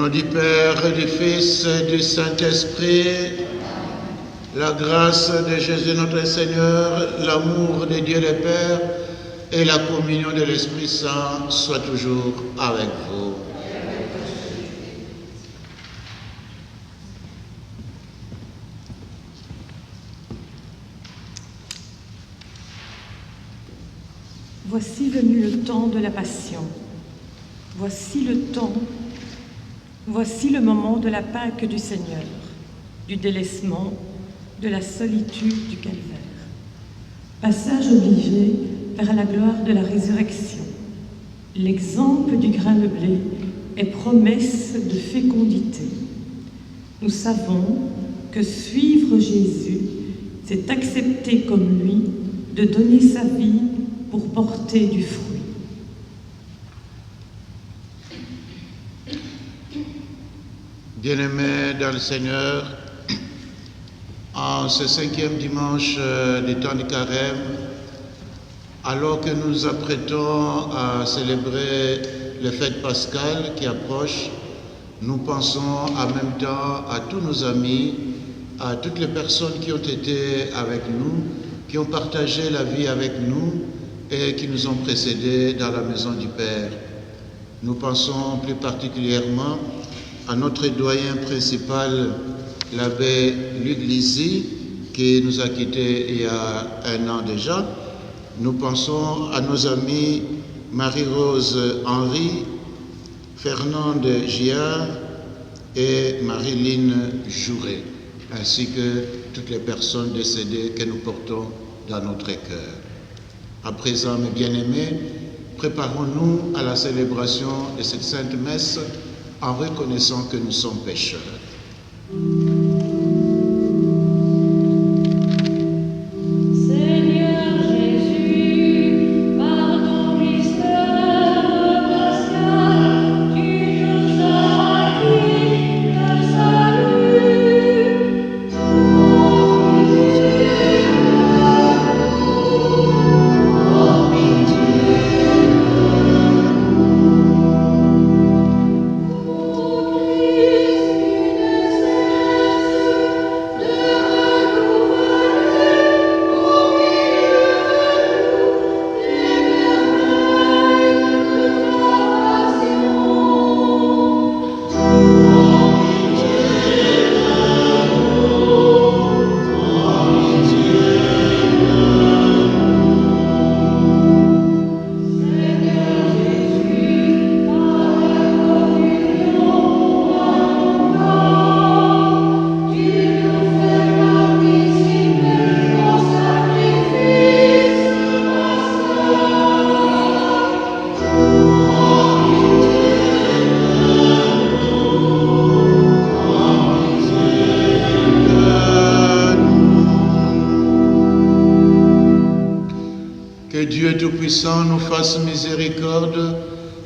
nom du Père, du Fils et du Saint-Esprit, la grâce de Jésus notre Seigneur, l'amour de Dieu le Père et la communion de l'Esprit Saint soient toujours avec vous. Voici venu le temps de la Passion. Voici le temps, voici le moment de la Pâque du Seigneur, du délaissement, de la solitude du calvaire. Passage obligé vers la gloire de la résurrection. L'exemple du grain de blé est promesse de fécondité. Nous savons que suivre Jésus, c'est accepter comme lui de donner sa vie pour porter du fruit. Bien-aimés dans le Seigneur, en ce 5e dimanche du temps du Carême, alors que nous apprêtons à célébrer les fêtes pascales qui approchent, nous pensons en même temps à tous nos amis, à toutes les personnes qui ont été avec nous, qui ont partagé la vie avec nous et qui nous ont précédés dans la maison du Père. Nous pensons plus particulièrement à notre doyen principal, l'abbé Luc Lizy, qui nous a quittés il y a 1 an déjà. Nous pensons à nos amis Marie-Rose Henry, Fernande Giard et Marilyn Jouret, ainsi que toutes les personnes décédées que nous portons dans notre cœur. À présent, mes bien-aimés, préparons-nous à la célébration de cette sainte messe en reconnaissant que nous sommes pécheurs. Que Dieu Tout-Puissant nous fasse miséricorde,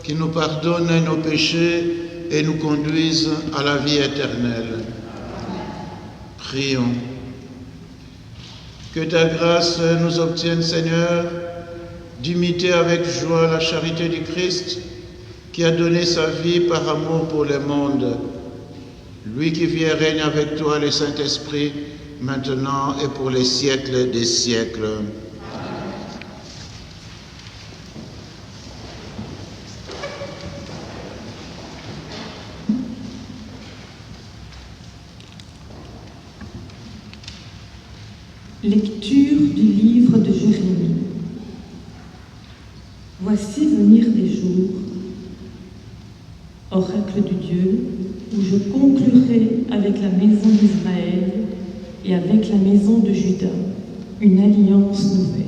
qu'il nous pardonne nos péchés et nous conduise à la vie éternelle. Prions. Que ta grâce nous obtienne, Seigneur, d'imiter avec joie la charité du Christ, qui a donné sa vie par amour pour le monde. Lui qui vit et règne avec toi, le Saint-Esprit, maintenant et pour les siècles des siècles. Lecture du livre de Jérémie. Voici venir des jours, oracle du Dieu, où je conclurai avec la maison d'Israël et avec la maison de Juda une alliance nouvelle.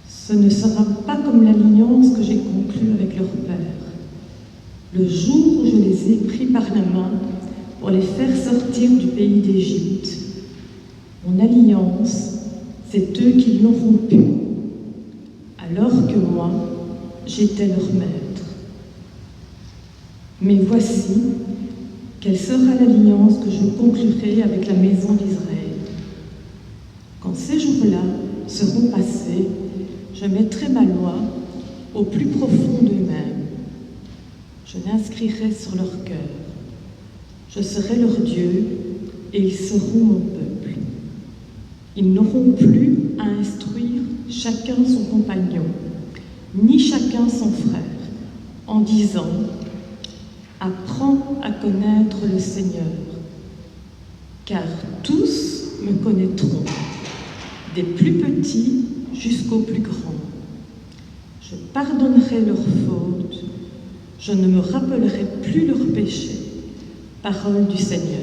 Ce ne sera pas comme l'alliance que j'ai conclue avec leur père, le jour où je les ai pris par la main pour les faire sortir du pays d'Égypte. Mon alliance, c'est eux qui l'ont rompue, alors que moi, j'étais leur maître. Mais voici, quelle sera l'alliance que je conclurai avec la maison d'Israël. Quand ces jours-là seront passés, je mettrai ma loi au plus profond d'eux-mêmes. Je Je l'inscrirai sur leur cœur. Je serai leur Dieu et ils seront mon peuple. Ils n'auront plus à instruire chacun son compagnon, ni chacun son frère, en disant « Apprends à connaître le Seigneur, car tous me connaîtront, des plus petits jusqu'aux plus grands. Je pardonnerai leurs fautes, je ne me rappellerai plus leurs péchés. » Parole du Seigneur.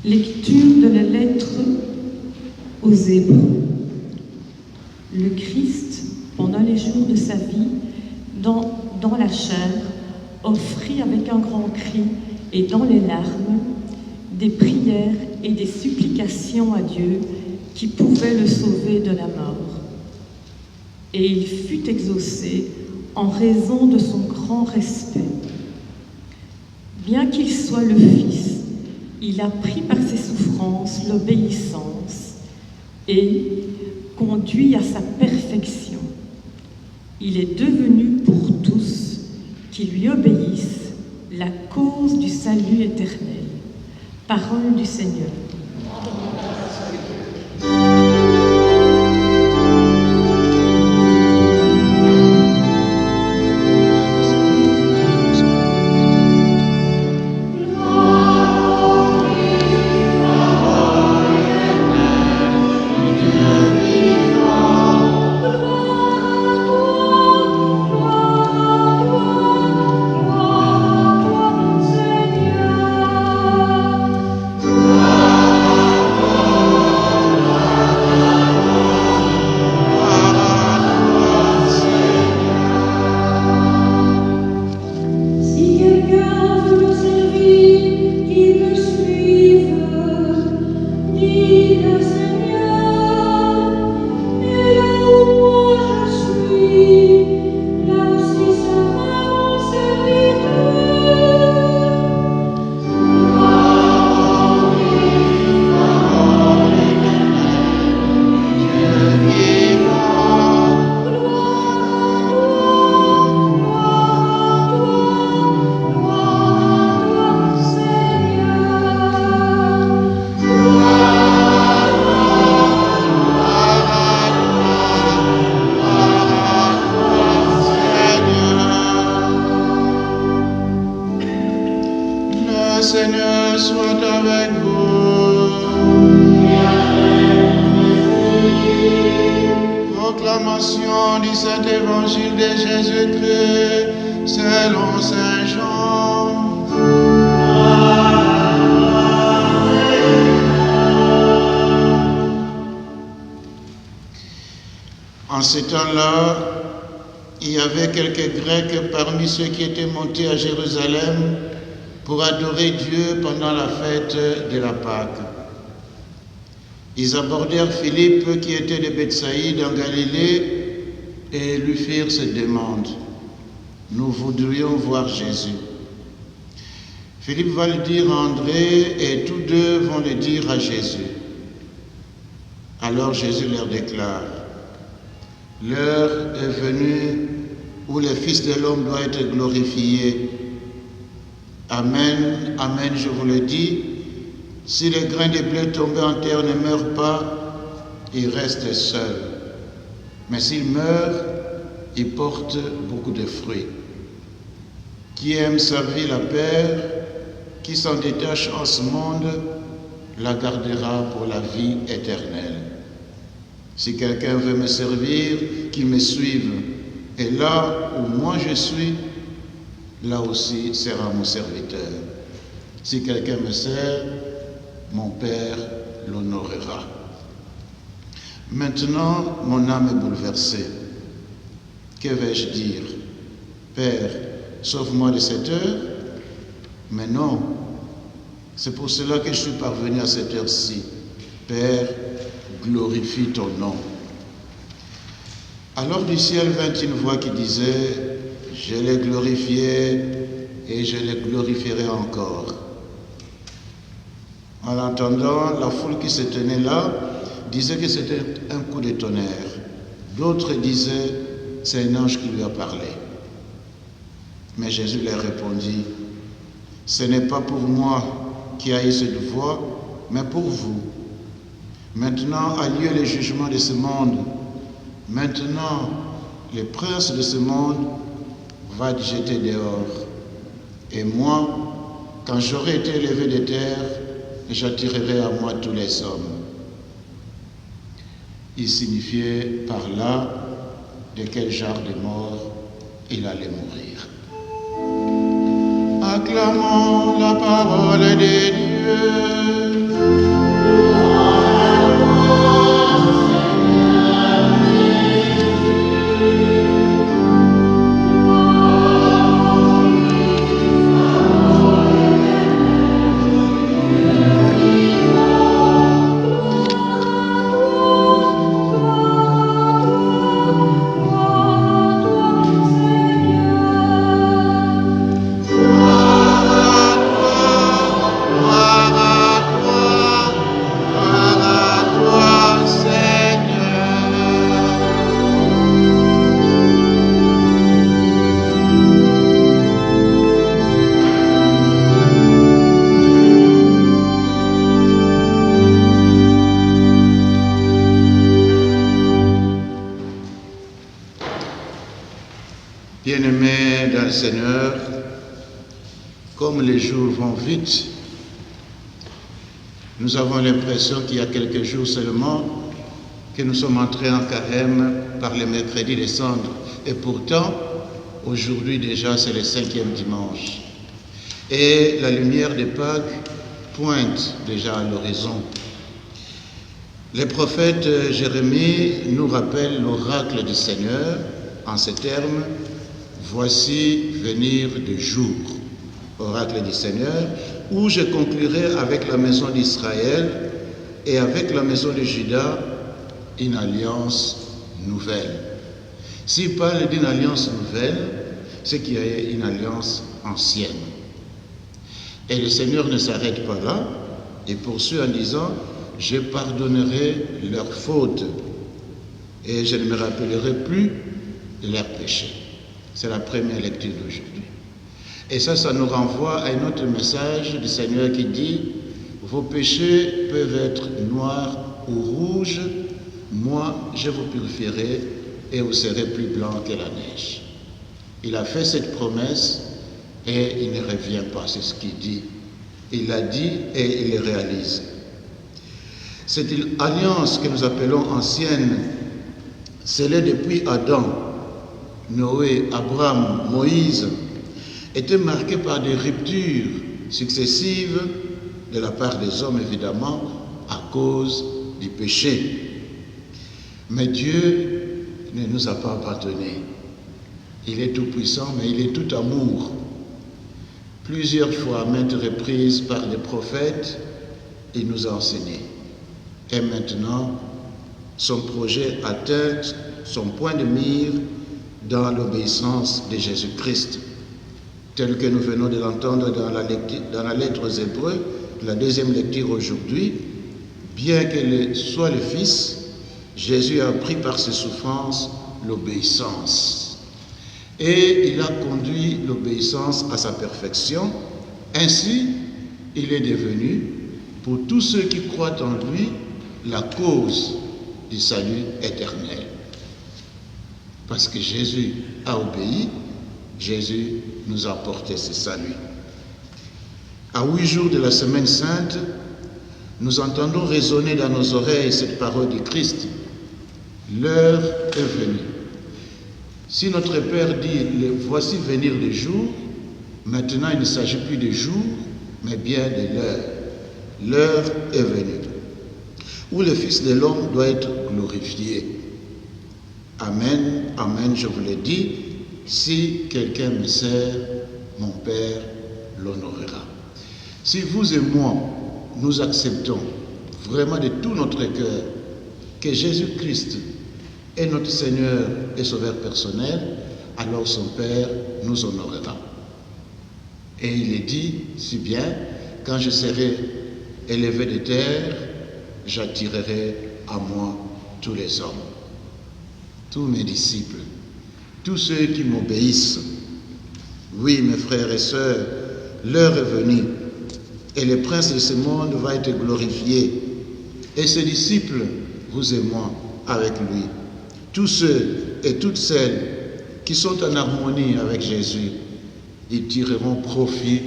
Lecture de la lettre aux Hébreux. Le Christ, pendant les jours de sa vie, dans la chair, offrit avec un grand cri et dans les larmes des prières et des supplications à Dieu qui pouvaient le sauver de la mort. Et il fut exaucé en raison de son grand respect. Bien qu'il soit le Fils, il a pris par ses souffrances l'obéissance et conduit à sa perfection. Il est devenu pour tous qui lui obéissent la cause du salut éternel. Parole du Seigneur. Seigneur. En ces temps-là, il y avait quelques Grecs parmi ceux qui étaient montés à Jérusalem pour adorer Dieu pendant la fête de la Pâque. Ils abordèrent Philippe qui était de Bethsaïde en Galilée et lui firent cette demande. Nous voudrions voir Jésus. Philippe va le dire à André et tous deux vont le dire à Jésus. Alors Jésus leur déclare, l'heure est venue où le Fils de l'homme doit être glorifié. Amen, amen, je vous le dis, si le grain de blé tombé en terre ne meurt pas, il reste seul. Mais s'il meurt, il porte beaucoup de fruits. Qui aime sa vie la perd, qui s'en détache en ce monde, la gardera pour la vie éternelle. Si quelqu'un veut me servir, qu'il me suive. Et là où moi je suis, là aussi sera mon serviteur. Si quelqu'un me sert, mon Père l'honorera. Maintenant, mon âme est bouleversée. Que vais-je dire? Père, sauve-moi de cette heure? Mais non, c'est pour cela que je suis parvenu à cette heure-ci. Père, glorifie ton nom. Alors du ciel vint une voix qui disait, je l'ai glorifié et je le glorifierai encore. En l'entendant, la foule qui se tenait là disait que c'était un coup de tonnerre. D'autres disaient, c'est un ange qui lui a parlé. Mais Jésus leur répondit, ce n'est pas pour moi qui a eu cette voix, mais pour vous. Maintenant a lieu le jugement de ce monde. Maintenant, le prince de ce monde va te jeter dehors. Et moi, quand j'aurai été élevé de terre, j'attirerai à moi tous les hommes. Il signifiait par là de quel genre de mort il allait mourir. Acclamons la parole de Dieu. Bien-aimés dans le Seigneur, comme les jours vont vite, nous avons l'impression qu'il y a quelques jours seulement que nous sommes entrés en carême par le mercredi des cendres. Et pourtant, aujourd'hui déjà, c'est le 5e dimanche. Et la lumière de Pâques pointe déjà à l'horizon. Le prophète Jérémie nous rappelle l'oracle du Seigneur en ces termes. Voici venir des jours, oracle du Seigneur, où je conclurai avec la maison d'Israël et avec la maison de Juda une alliance nouvelle. S'il parle d'une alliance nouvelle, c'est qu'il y a une alliance ancienne. Et le Seigneur ne s'arrête pas là, il poursuit en disant, je pardonnerai leurs fautes et je ne me rappellerai plus de leurs péchés. C'est la première lecture d'aujourd'hui. Et ça nous renvoie à un autre message du Seigneur qui dit, vos péchés peuvent être noirs ou rouges, moi je vous purifierai et vous serez plus blancs que la neige. Il a fait cette promesse et il ne revient pas, c'est ce qu'il dit. Il l'a dit et il le réalise. Cette alliance que nous appelons ancienne, scellée depuis Adam, Noé, Abraham, Moïse, était marquée par des ruptures successives de la part des hommes, évidemment, à cause du péché. Mais Dieu ne nous a pas abandonnés. Il est tout puissant, mais il est tout amour. Plusieurs fois, à maintes reprises par les prophètes, il nous a enseigné. Et maintenant, son projet atteint son point de mire dans l'obéissance de Jésus-Christ, tel que nous venons de l'entendre dans la lettre aux Hébreux, la deuxième lecture aujourd'hui. Bien qu'il soit le Fils, Jésus a appris par ses souffrances l'obéissance. Et il a conduit l'obéissance à sa perfection. Ainsi, il est devenu, pour tous ceux qui croient en lui, la cause du salut éternel. Parce que Jésus a obéi, Jésus nous a apporté ce salut. À 8 jours de la Semaine Sainte, nous entendons résonner dans nos oreilles cette parole du Christ. L'heure est venue. Si notre Père dit « Voici venir le jour », maintenant il ne s'agit plus de jour, mais bien de l'heure. L'heure est venue, où le Fils de l'homme doit être glorifié. Amen, amen, je vous le dis, si quelqu'un me sert, mon Père l'honorera. Si vous et moi, nous acceptons vraiment de tout notre cœur que Jésus-Christ est notre Seigneur et Sauveur personnel, alors son Père nous honorera. Et il est dit si bien, quand je serai élevé de terre, j'attirerai à moi tous les hommes, tous mes disciples, tous ceux qui m'obéissent. Oui, mes frères et sœurs, l'heure est venue et le prince de ce monde va être glorifié. Et ses disciples, vous et moi, avec lui. Tous ceux et toutes celles qui sont en harmonie avec Jésus, ils tireront profit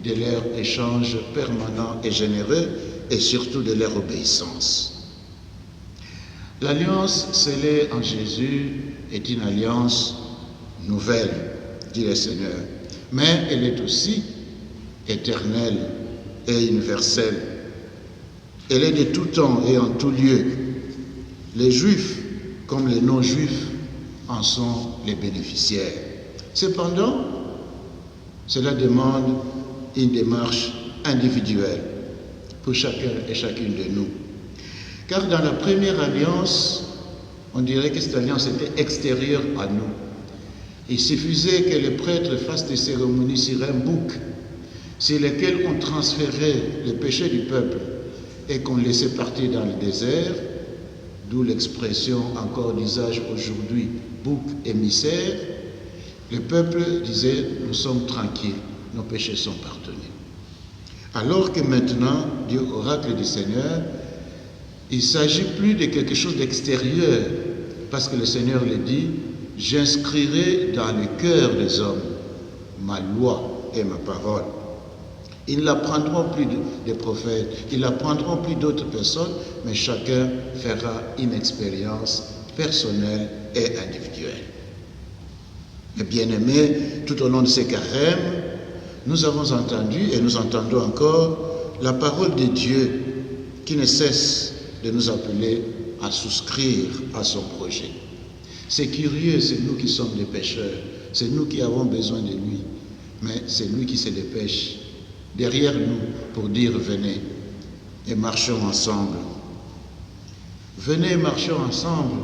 de leur échange permanent et généreux et surtout de leur obéissance. L'alliance scellée en Jésus est une alliance nouvelle, dit le Seigneur, mais elle est aussi éternelle et universelle. Elle est de tout temps et en tout lieu. Les Juifs, comme les non-Juifs, en sont les bénéficiaires. Cependant, cela demande une démarche individuelle pour chacun et chacune de nous. Car dans la première alliance, on dirait que cette alliance était extérieure à nous. Il suffisait que les prêtres fassent des cérémonies sur un bouc, sur lesquels on transférait les péchés du peuple et qu'on laissait partir dans le désert, d'où l'expression encore d'usage aujourd'hui, bouc émissaire. Le peuple disait, nous sommes tranquilles, nos péchés sont pardonnés. Alors que maintenant, dit oracle du Seigneur, il ne s'agit plus de quelque chose d'extérieur, parce que le Seigneur le dit, j'inscrirai dans le cœur des hommes ma loi et ma parole. Ils ne l'apprendront plus des prophètes, ils ne l'apprendront plus d'autres personnes, mais chacun fera une expérience personnelle et individuelle. Et bien-aimés, tout au long de ces carêmes, nous avons entendu et nous entendons encore la parole de Dieu qui ne cesse de nous appeler à souscrire à son projet. C'est curieux, c'est nous qui sommes des pécheurs, c'est nous qui avons besoin de lui, mais c'est lui qui se dépêche derrière nous pour dire venez et marchons ensemble. Venez et marchons ensemble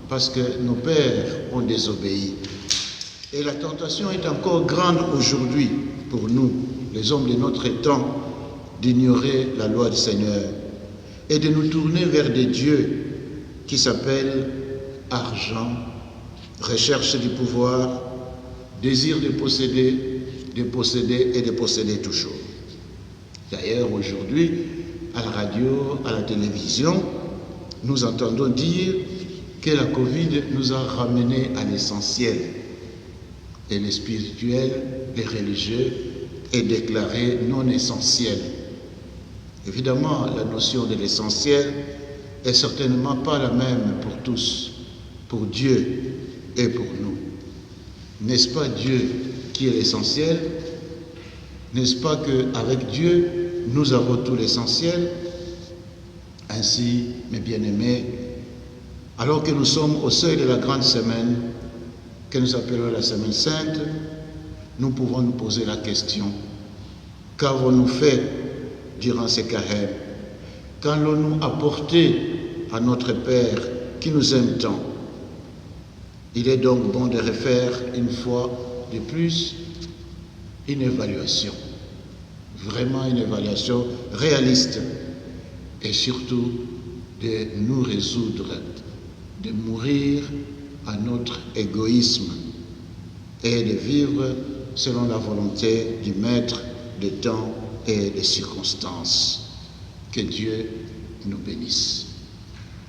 parce que nos pères ont désobéi. Et la tentation est encore grande aujourd'hui pour nous, les hommes de notre temps, d'ignorer la loi du Seigneur et de nous tourner vers des dieux qui s'appellent argent, recherche du pouvoir, désir de posséder et de posséder toujours. D'ailleurs, aujourd'hui, à la radio, à la télévision, nous entendons dire que la Covid nous a ramenés à l'essentiel. Et le spirituel, les religieux, est déclaré non essentiel. Évidemment, la notion de l'essentiel est certainement pas la même pour tous, pour Dieu et pour nous. N'est-ce pas Dieu qui est l'essentiel? N'est-ce pas qu'avec Dieu, nous avons tout l'essentiel? Ainsi, mes bien-aimés, Alors que nous sommes au seuil de la grande semaine, que nous appelons la semaine sainte, nous pouvons nous poser la question, qu'avons-nous fait durant ces carêmes? Qu'allons-nous apporter à notre Père qui nous aime tant? Il est donc bon de refaire une fois de plus une évaluation, vraiment une évaluation réaliste, et surtout de nous résoudre, de mourir à notre égoïsme et de vivre selon la volonté du Maître des temps et des circonstances. Que Dieu nous bénisse.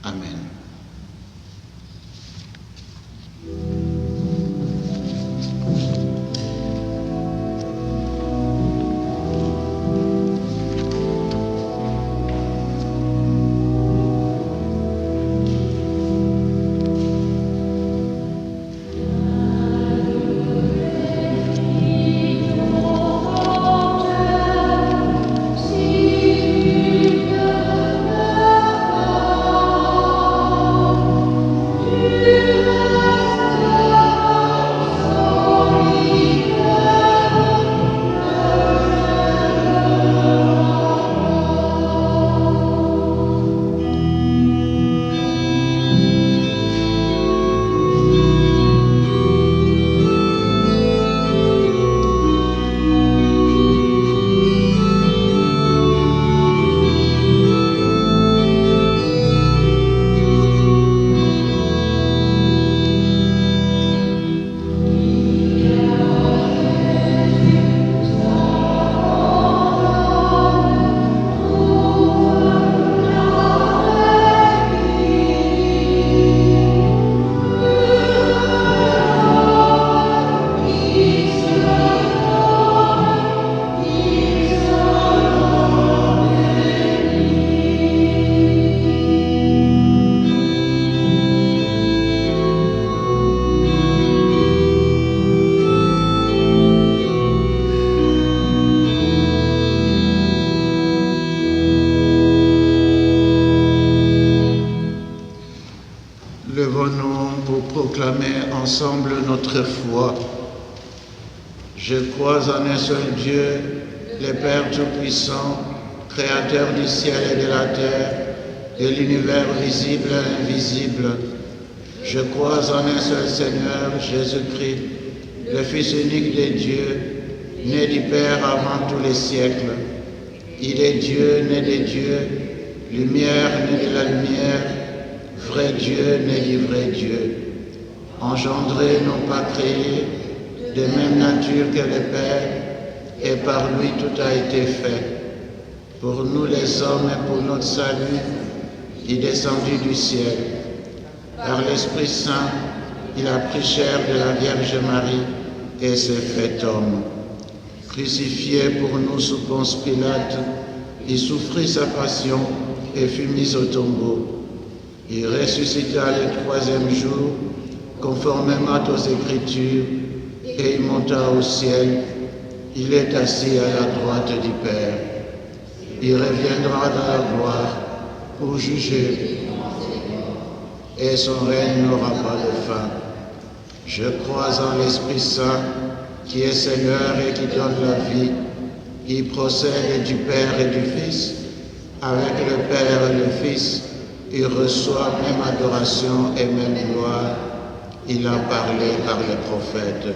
Amen. Levons-nous pour proclamer ensemble notre foi. Je crois en un seul Dieu, le Père Tout-Puissant, Créateur du ciel et de la terre, de l'univers visible et invisible. Je crois en un seul Seigneur, Jésus-Christ, le Fils unique de Dieu, né du Père avant tous les siècles. Il est Dieu, né de Dieu, lumière, né de la lumière, vrai Dieu, né du vrai Dieu, engendré, non pas créé, de même nature que le Père, et par lui tout a été fait. Pour nous les hommes et pour notre salut, il est descendu du ciel. Par l'Esprit Saint, il a pris chair de la Vierge Marie et s'est fait homme. Crucifié pour nous sous Ponce Pilate, il souffrit sa passion et fut mis au tombeau. Il ressuscita le troisième jour, conformément aux Écritures, et il monta au ciel. Il est assis à la droite du Père. Il reviendra dans la gloire pour juger, et son règne n'aura pas de fin. Je crois en l'Esprit Saint, qui est Seigneur et qui donne la vie, qui procède du Père et du Fils, avec le Père et le Fils. Il reçoit même adoration et même gloire. Il a parlé par les prophètes.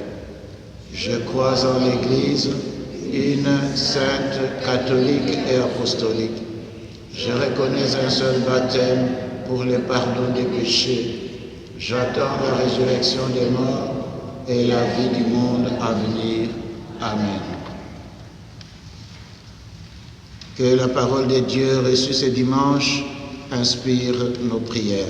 Je crois en l'Église, une sainte, catholique et apostolique. Je reconnais un seul baptême pour le pardon des péchés. J'attends la résurrection des morts et la vie du monde à venir. Amen. Que la parole de Dieu reçue ce dimanche inspire nos prières.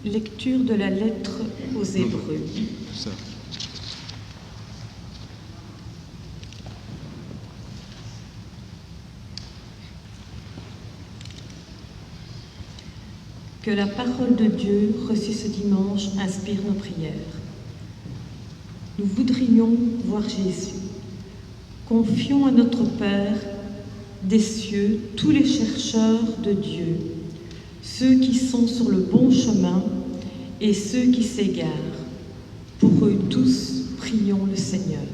Lecture de la lettre aux Hébreux. Que la parole de Dieu reçue ce dimanche inspire nos prières. Nous voudrions voir Jésus. Confions à notre Père des cieux tous les chercheurs de Dieu, ceux qui sont sur le bon chemin et ceux qui s'égarent. Pour eux tous, prions le Seigneur.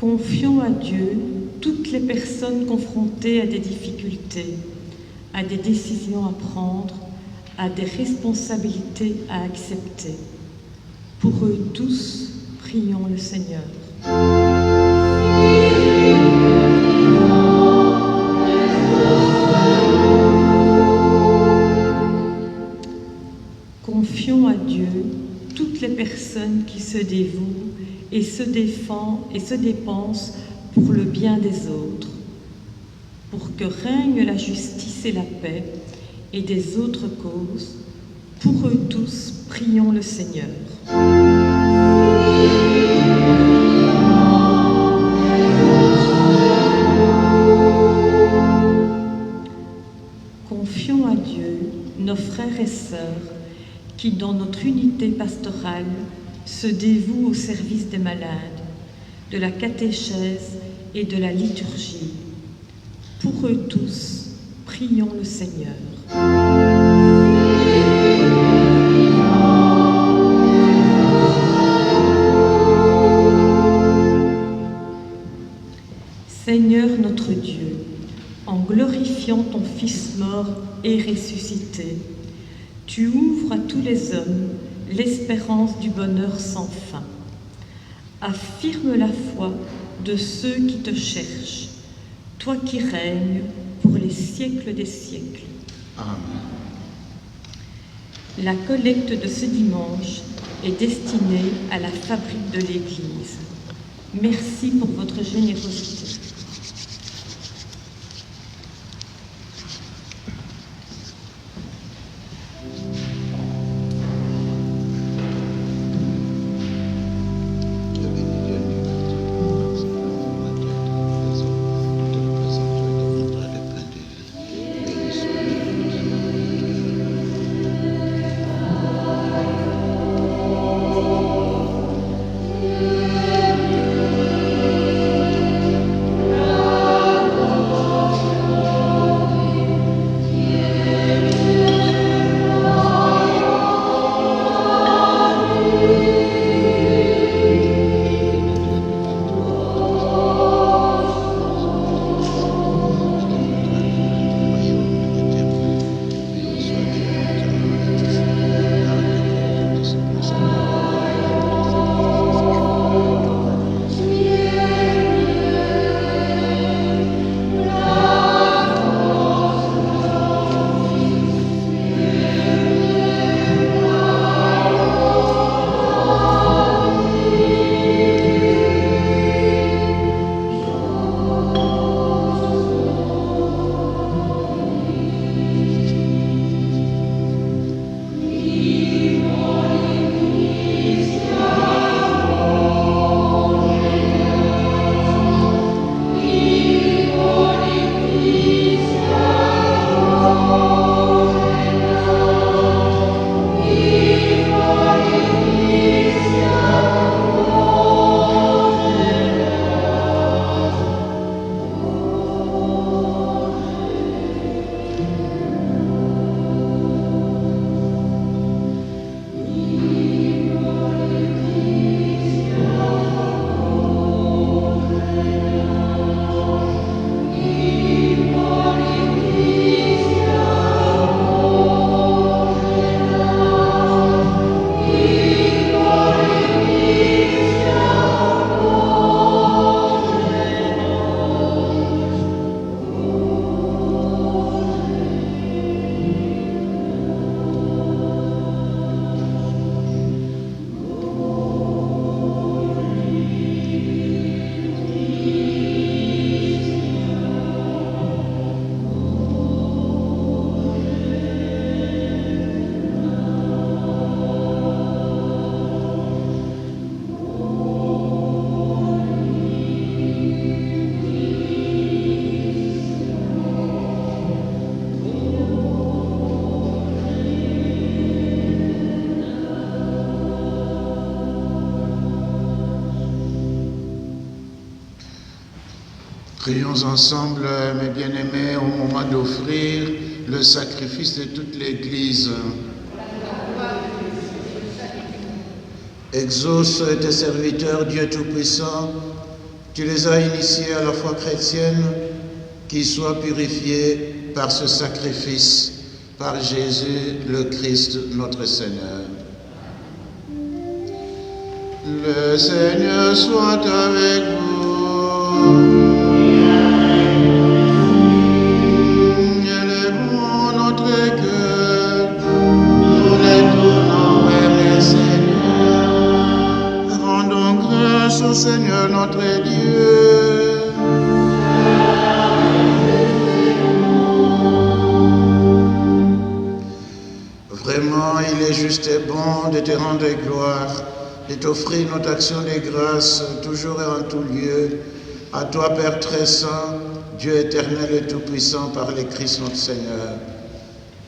Confions à Dieu toutes les personnes confrontées à des difficultés, à des décisions à prendre, à des responsabilités à accepter. Pour eux tous, prions le Seigneur. Confions à Dieu toutes les personnes qui se dévouent et se défendent et se dépensent pour le bien des autres, pour que règne la justice et la paix et des autres causes. Pour eux tous, prions le Seigneur. Confions à Dieu nos frères et sœurs qui, dans notre unité pastorale, se dévouent au service des malades, de la catéchèse et de la liturgie. Pour eux tous, prions le Seigneur. Seigneur notre Dieu, en glorifiant ton Fils mort et ressuscité, tu ouvres à tous les hommes l'espérance du bonheur sans fin. Affirme la foi de ceux qui te cherchent, toi qui règnes pour les siècles des siècles. Amen. La collecte de ce dimanche est destinée à la fabrique de l'Église. Merci pour votre générosité. Prions ensemble, mes bien-aimés, au moment d'offrir le sacrifice de toute l'Église. Exauce tes serviteurs, Dieu Tout-Puissant, tu les as initiés à la foi chrétienne, qu'ils soient purifiés par ce sacrifice, par Jésus le Christ, notre Seigneur. Le Seigneur soit avec vous. Élevons notre cœur, nous les tournons vers le Seigneur. Rendons grâce au Seigneur notre Dieu. Vraiment, il est juste et bon de te rendre gloire, de t'offrir notre action de grâce, toujours et en tout lieu, à toi, Père très saint, Dieu éternel et tout-puissant, par le Christ notre Seigneur.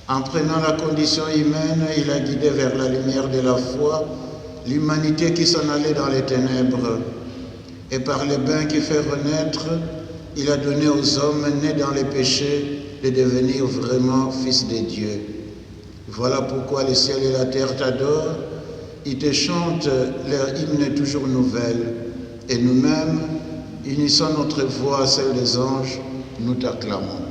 En prenant la condition humaine, il a guidé vers la lumière de la foi l'humanité qui s'en allait dans les ténèbres. Et par le bain qui fait renaître, il a donné aux hommes nés dans les péchés de devenir vraiment fils de Dieu. Voilà pourquoi le ciel et la terre t'adorent. Ils te chantent leur hymne toujours nouvelle. Et nous-mêmes, unissant notre voix à celle des anges, nous t'acclamons.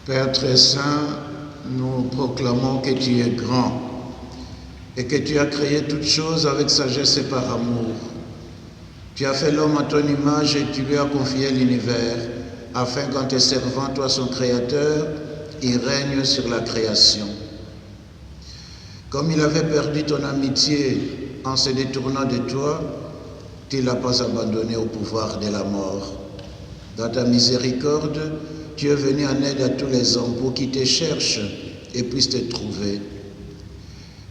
Père très saint, nous proclamons que tu es grand et que tu as créé toutes choses avec sagesse et par amour. Tu as fait l'homme à ton image et tu lui as confié l'univers, afin qu'en te servant, toi son créateur, il règne sur la création. Comme il avait perdu ton amitié en se détournant de toi, tu ne l'as pas abandonné au pouvoir de la mort. Dans ta miséricorde, tu es venu en aide à tous les hommes pour qu'ils te cherchent et puissent te trouver.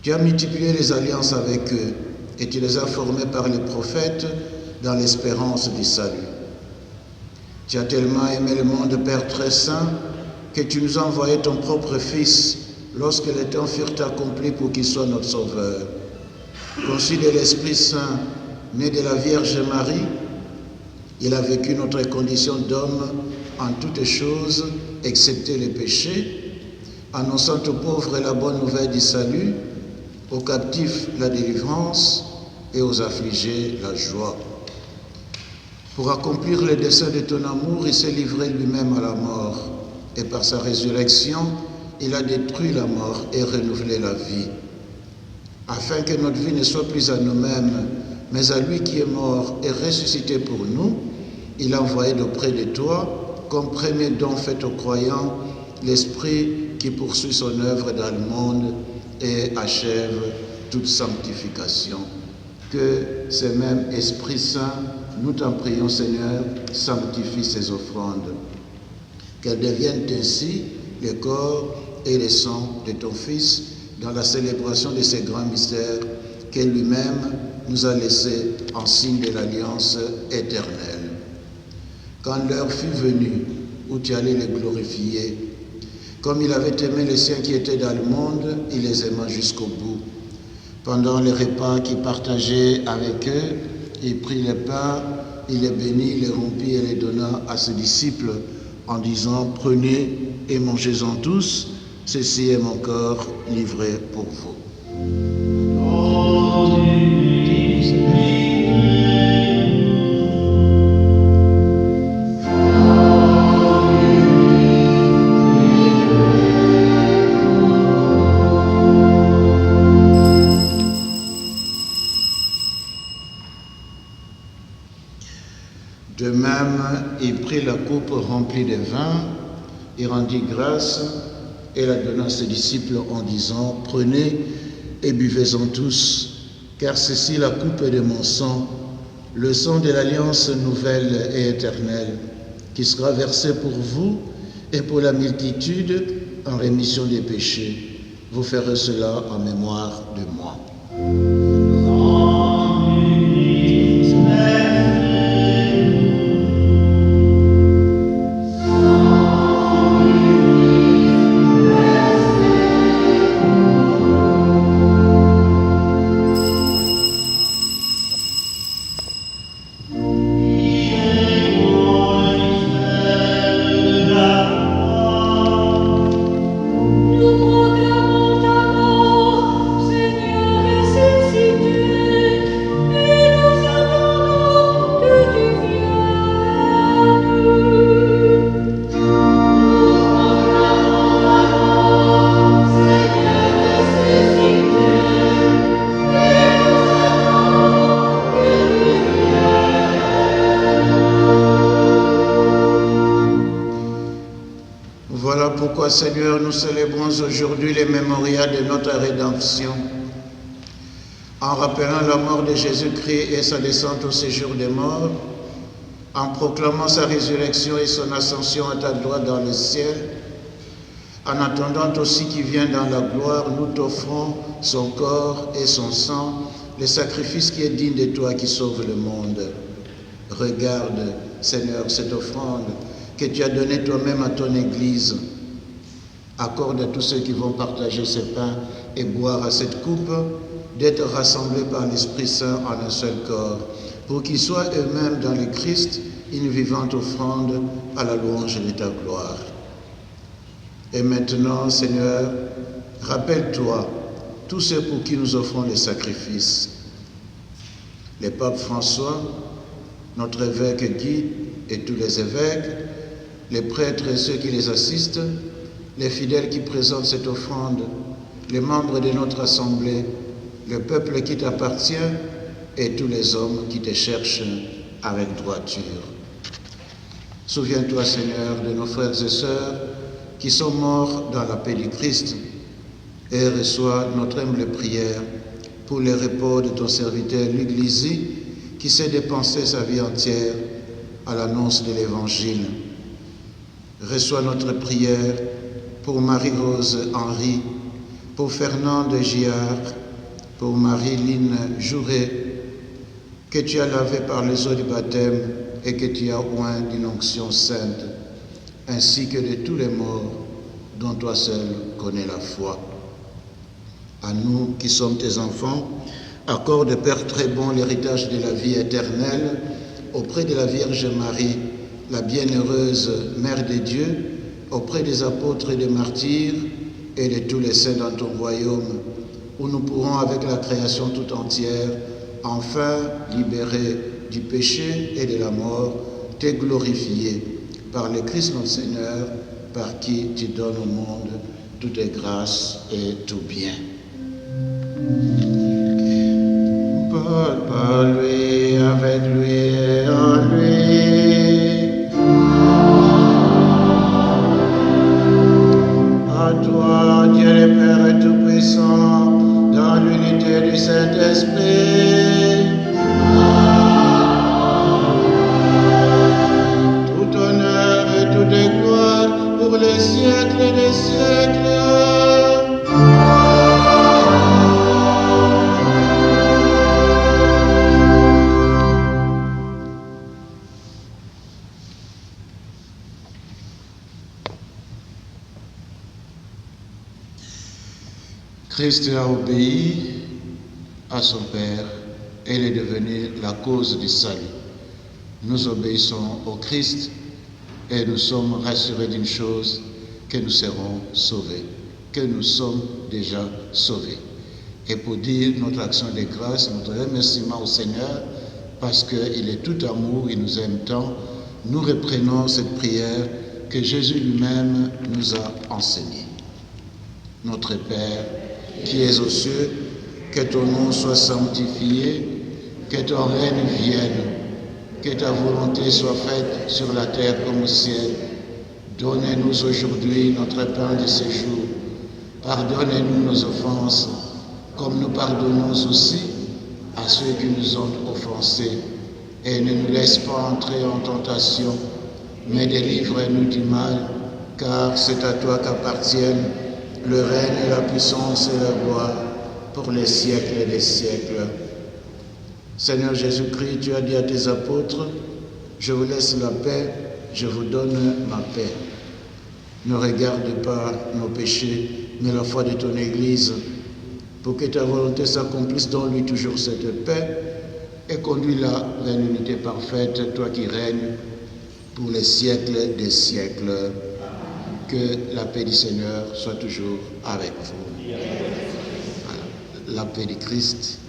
Tu as multiplié les alliances avec eux et tu les as formés par les prophètes dans l'espérance du salut. Tu as tellement aimé le monde, Père très saint, que tu nous as envoyé ton propre Fils lorsque les temps furent accomplis pour qu'il soit notre Sauveur. Conçu de l'Esprit Saint, né de la Vierge Marie, il a vécu notre condition d'homme en toutes choses, excepté les péchés, annonçant aux pauvres la bonne nouvelle du salut, aux captifs la délivrance et aux affligés la joie. Pour accomplir le dessein de ton amour, il s'est livré lui-même à la mort, et par sa résurrection, il a détruit la mort et renouvelé la vie. Afin que notre vie ne soit plus à nous-mêmes, mais à lui qui est mort et ressuscité pour nous, il a envoyé d'auprès de toi, comme premier don fait aux croyants, l'Esprit qui poursuit son œuvre dans le monde et achève toute sanctification. Que ce même Esprit Saint, nous t'en prions Seigneur, sanctifie ces offrandes. Qu'elles deviennent ainsi le corps et le sang de ton Fils dans la célébration de ces grands mystères qu'il lui-même nous a laissés en signe de l'alliance éternelle. Quand l'heure fut venue où tu allais les glorifier, comme il avait aimé les siens qui étaient dans le monde, il les aima jusqu'au bout. Pendant les repas qu'il partageait avec eux, il prit les pains, il les bénit, les rompit et les donna à ses disciples en disant « Prenez et mangez-en tous, ceci est mon corps livré pour vous. » même, il prit la coupe remplie de vin, il rendit grâce et la donna à ses disciples en disant, « Prenez et buvez-en tous, car ceci la coupe de mon sang, le sang de l'alliance nouvelle et éternelle, qui sera versé pour vous et pour la multitude en rémission des péchés. Vous ferez cela en mémoire de moi. » Voilà pourquoi, Seigneur, nous célébrons aujourd'hui les mémorials de notre rédemption, en rappelant la mort de Jésus-Christ et sa descente au séjour des morts, en proclamant sa résurrection et son ascension à ta droite dans le ciel, en attendant aussi qu'il vienne dans la gloire, nous t'offrons son corps et son sang, le sacrifice qui est digne de toi qui sauve le monde. Regarde, Seigneur, cette offrande que tu as donnée toi-même à ton Église. Accorde à tous ceux qui vont partager ce pain et boire à cette coupe d'être rassemblés par l'Esprit Saint en un seul corps, pour qu'ils soient eux-mêmes dans le Christ une vivante offrande à la louange de ta gloire. Et maintenant, Seigneur, rappelle-toi tous ceux pour qui nous offrons les sacrifices. Le pape François, notre évêque Guy et tous les évêques, les prêtres et ceux qui les assistent, les fidèles qui présentent cette offrande, les membres de notre assemblée, le peuple qui t'appartient et tous les hommes qui te cherchent avec droiture. Souviens-toi, Seigneur, de nos frères et sœurs qui sont morts dans la paix du Christ et reçois notre humble prière pour le repos de ton serviteur Luc Lizy, qui s'est dépensé sa vie entière à l'annonce de l'Évangile. Reçois notre prière pour Marie-Rose Henry, pour Fernande Giard, pour Marie-Line Jouret, que tu as lavé par les eaux du baptême et que tu as oint d'une onction sainte, ainsi que de tous les morts dont toi seul connais la foi. À nous qui sommes tes enfants, accorde, Père très bon, l'héritage de la vie éternelle auprès de la Vierge Marie, la bienheureuse Mère de Dieu, auprès des apôtres et des martyrs et de tous les saints dans ton royaume, où nous pourrons, avec la création tout entière, enfin libérés du péché et de la mort, te glorifier par le Christ notre Seigneur, par qui tu donnes au monde toutes les grâces et tout bien. Par lui, avec lui et en lui. À toi, Dieu le Père Tout-Puissant, dans l'unité du Saint-Esprit, tout honneur et toute gloire pour les siècles des siècles. Christ a obéi à son Père et il est devenu la cause du salut. Nous obéissons au Christ et nous sommes rassurés d'une chose, que nous serons sauvés, que nous sommes déjà sauvés. Et pour dire notre action de grâce, notre remerciement au Seigneur, parce qu'il est tout amour, il nous aime tant, nous reprenons cette prière que Jésus lui-même nous a enseignée. Notre Père, qui es aux cieux, que ton nom soit sanctifié, que ton règne vienne, Que ta volonté soit faite sur la terre comme au ciel. Donnez-nous aujourd'hui notre pain de ce jour. Pardonnez-nous nos offenses, comme nous pardonnons aussi à ceux qui nous ont offensés. Et ne nous laisse pas entrer en tentation, mais délivre-nous du mal, car c'est à toi qu'appartiennent le règne et la puissance et la gloire pour les siècles des siècles. Seigneur Jésus-Christ, tu as dit à tes apôtres, je vous laisse la paix, je vous donne ma paix. Ne regarde pas nos péchés, mais la foi de ton Église, pour que ta volonté s'accomplisse dans lui toujours cette paix, et conduis-la vers l'unité parfaite, toi qui règnes pour les siècles des siècles. Que la paix du Seigneur soit toujours avec vous. Voilà. La paix du Christ.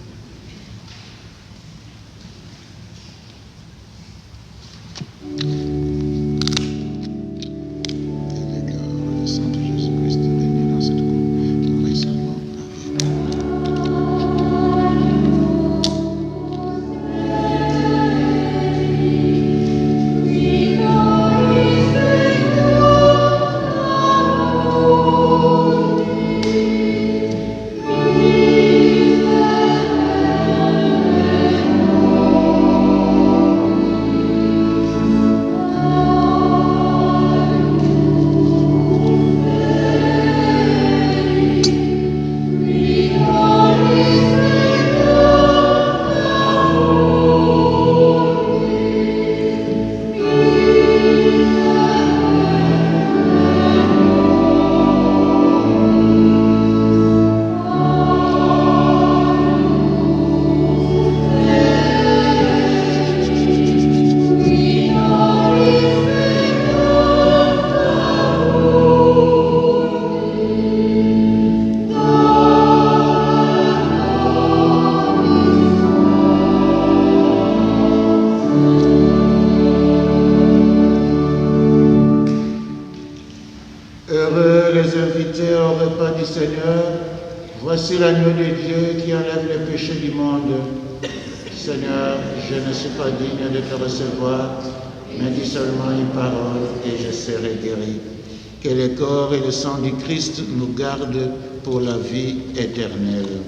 Voici l'agneau de Dieu qui enlève les péchés du monde. Seigneur, je ne suis pas digne de te recevoir, mais dis seulement une parole et je serai guéri. Que le corps et le sang du Christ nous gardent pour la vie éternelle.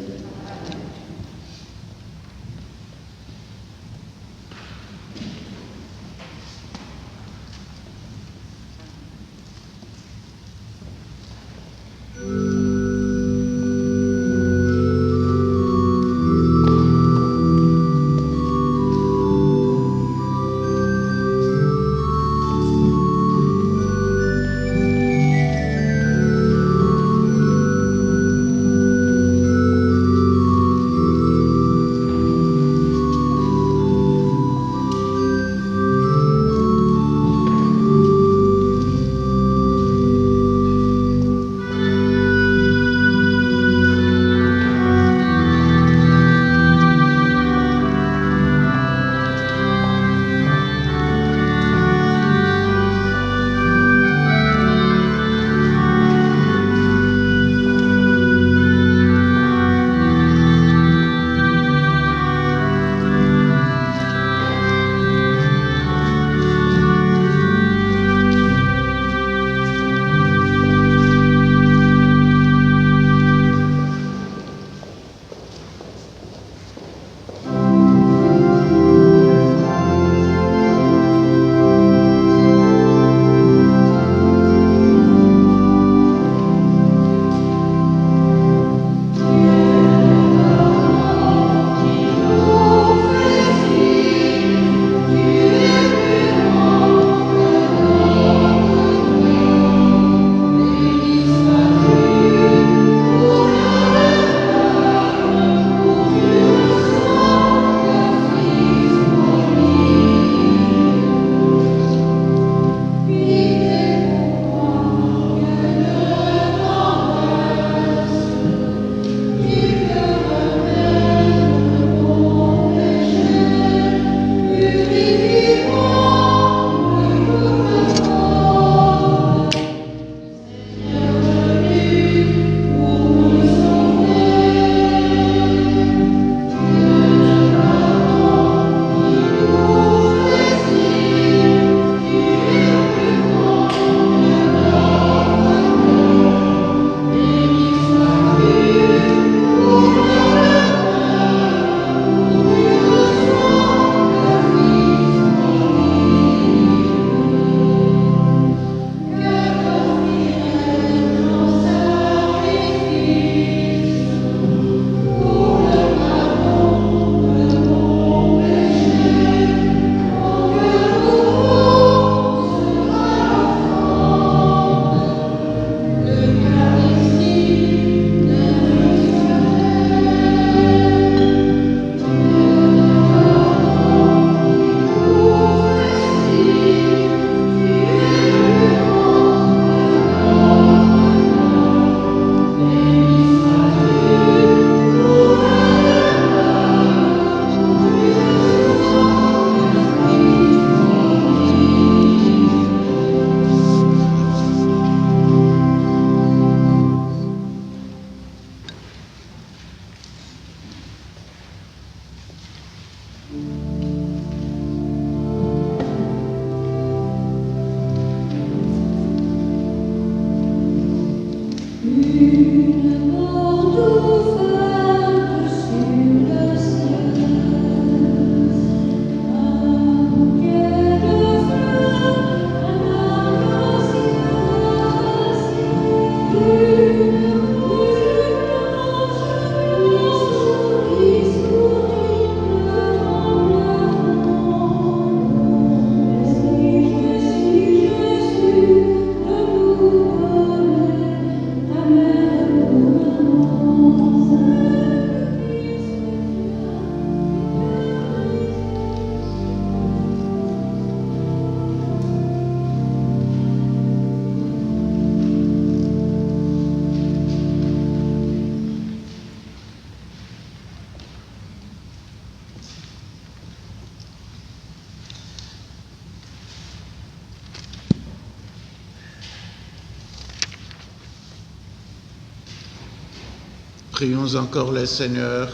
Prions encore le Seigneur.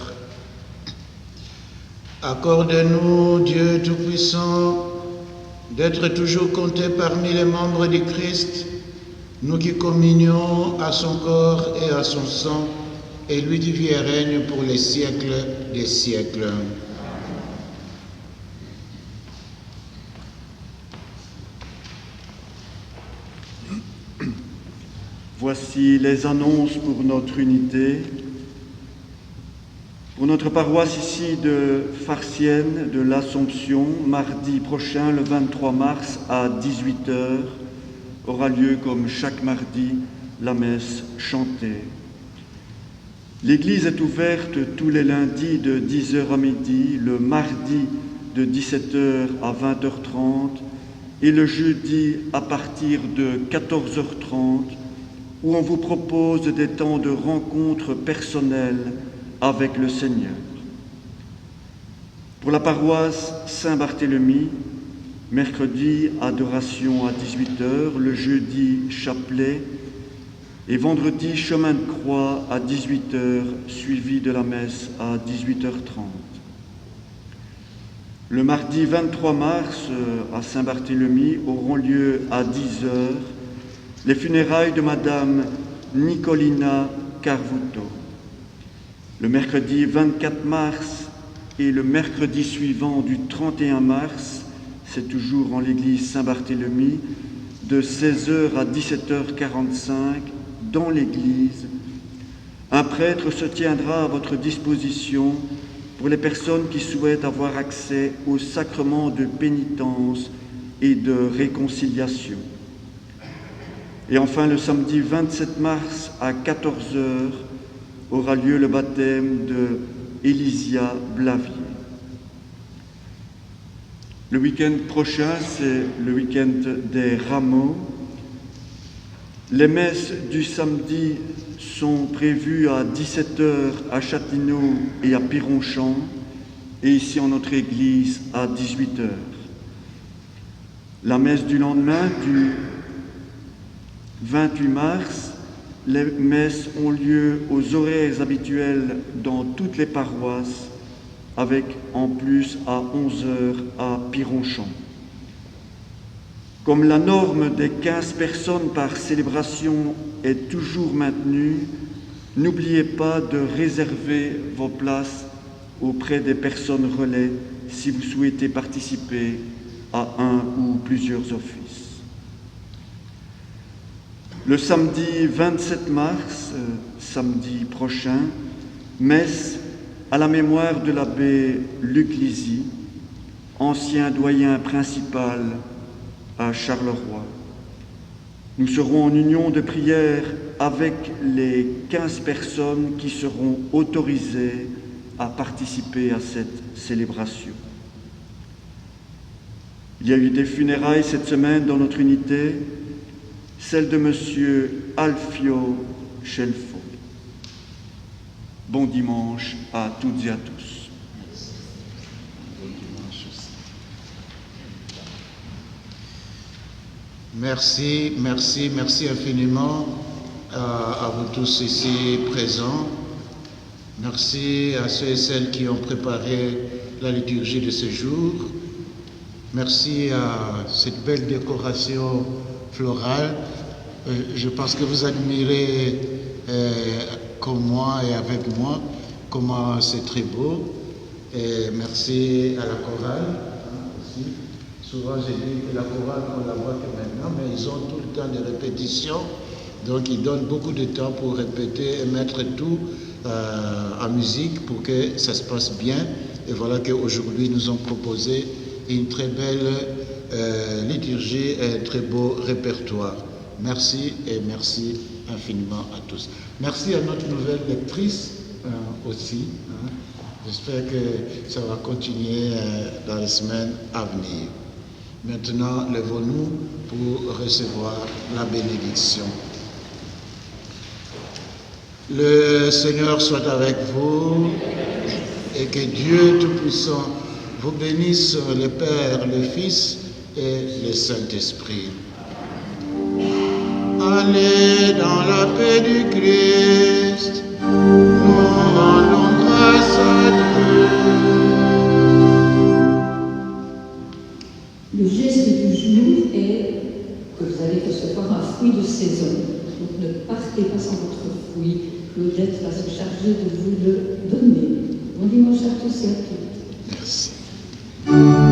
Accorde-nous, Dieu Tout-Puissant, d'être toujours comptés parmi les membres du Christ, nous qui communions à son corps et à son sang, et lui qui vit et règne pour les siècles des siècles. Voici les annonces pour notre unité. Pour notre paroisse ici de Farciennes de l'Assomption, mardi prochain, le 23 mars, à 18h, aura lieu, comme chaque mardi, la messe chantée. L'église est ouverte tous les lundis de 10h à midi, le mardi de 17h à 20h30 et le jeudi à partir de 14h30, où on vous propose des temps de rencontres personnelles avec le Seigneur. Pour la paroisse Saint-Barthélemy, mercredi, adoration à 18h, le jeudi, chapelet, et vendredi, chemin de croix à 18h, suivi de la messe à 18h30. Le mardi 23 mars, à Saint-Barthélemy, auront lieu à 10h les funérailles de Madame Nicolina Carvuto. Le mercredi 24 mars et le mercredi suivant du 31 mars, c'est toujours en l'église Saint-Barthélemy, de 16h à 17h45, dans l'église, un prêtre se tiendra à votre disposition pour les personnes qui souhaitent avoir accès au sacrement de pénitence et de réconciliation. Et enfin, le samedi 27 mars à 14h aura lieu le baptême de Élysia Blavier. Le week-end prochain, c'est le week-end des Rameaux. Les messes du samedi sont prévues à 17h à Châtillon et à Pironchamp, et ici en notre église à 18h. La messe du lendemain, du 28 mars, les messes ont lieu aux horaires habituels dans toutes les paroisses, avec en plus à 11h à Pironchamp. Comme la norme des 15 personnes par célébration est toujours maintenue, n'oubliez pas de réserver vos places auprès des personnes relais si vous souhaitez participer à un ou plusieurs offices. Le samedi 27 mars, samedi prochain, messe à la mémoire de l'abbé Luc Lizy, ancien doyen principal à Charleroi. Nous serons en union de prière avec les 15 personnes qui seront autorisées à participer à cette célébration. Il y a eu des funérailles cette semaine dans notre unité, celle de M. Alfio Chelfo. Bon dimanche à toutes et à tous. Merci, merci, merci infiniment à vous tous ici présents. Merci à ceux et celles qui ont préparé la liturgie de ce jour. Merci à cette belle décoration florale. Je pense que vous admirez comme moi et avec moi comment c'est très beau. Et merci à la chorale aussi. Souvent, j'ai dit que la chorale, on la voit que maintenant, mais ils ont tout le temps de répétition. Donc, ils donnent beaucoup de temps pour répéter et mettre tout en musique pour que ça se passe bien. Et voilà qu'aujourd'hui, nous ont proposé une très belle liturgie et un très beau répertoire. Merci et merci infiniment à tous. Merci à notre nouvelle lectrice aussi. J'espère que ça va continuer dans les semaines à venir. Maintenant, levons-nous pour recevoir la bénédiction. Le Seigneur soit avec vous et que Dieu Tout-Puissant vous bénisse, le Père, le Fils et le Saint-Esprit. Allez dans la paix du Christ. chargé de vous le donner. Bon dimanche à tous et à toutes. Merci.